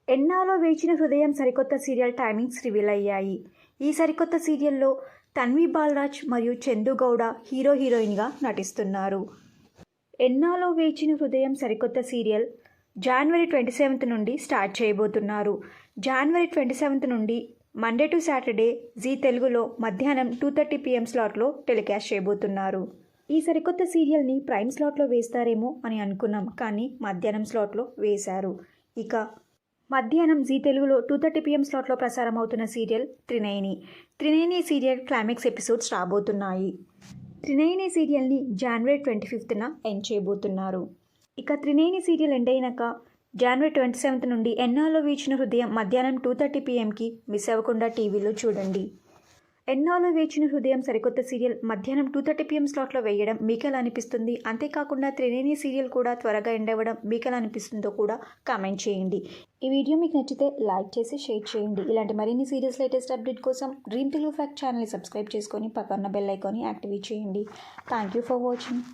ఎన్నాలో వేచిన హృదయం సరికొత్త serial timings reveal అయ్యాయి. ఈ సరికొత్త సీరియల్లో తన్వి బాలరాజ్ మరియు చందు గౌడ హీరోయిన్గా నటిస్తున్నారు. ఎన్నాలో వేచిన హృదయం సరికొత్త సీరియల్ జనవరి 27 నుండి స్టార్ట్ చేయబోతున్నారు. జనవరి 27 నుండి మండే టు సాటర్డే జీ తెలుగులో మధ్యాహ్నం 2:30 PM స్లాట్లో టెలికాస్ట్ చేయబోతున్నారు. ఈ సరికొత్త సీరియల్ని ప్రైమ్ స్లాట్లో వేస్తారేమో అని అనుకున్నాం, కానీ మధ్యాహ్నం స్లాట్లో వేశారు. ఇక మధ్యాహ్నం జీ తెలుగులో 2:30 PM స్లాట్లో ప్రసారం అవుతున్న సీరియల్ త్రినేని సీరియల్ క్లైమాక్స్ ఎపిసోడ్స్ రాబోతున్నాయి. త్రినేని సీరియల్ని జనవరి 25న ఎండ్ చేయబోతున్నారు. ఇక త్రినేని సీరియల్ ఎండ్ అయినాక జనవరి 27 నుండి ఎన్నాలో వేచిన హృదయం మధ్యాహ్నం 2:30 PMకి మిస్ అవ్వకుండా టీవీలో చూడండి. ఎన్నాలో వేచిన హృదయం సరికొత్త సీరియల్ మధ్యాహ్నం 2:30 PM స్లాట్లో వేయడం మీకెలా అనిపిస్తుంది? అంతేకాకుండా త్రినేని సీరియల్ కూడా త్వరగా ఎండ్ అవ్వడం మీకెలా అనిపిస్తుందో కూడా కామెంట్ చేయండి. ఈ వీడియో మీకు నచ్చితే లైక్ చేసి షేర్ చేయండి. ఇలాంటి మరిన్ని సీరియల్స్ లేటెస్ట్ అప్డేట్ కోసం డ్రీమ్ తెలుగు ఫ్యాక్ట్ ఛానల్ని సబ్స్క్రైబ్ చేసుకొని పక్కన బెల్ ఐకాన్ని యాక్టివేట్ చేయండి. Thank you for watching.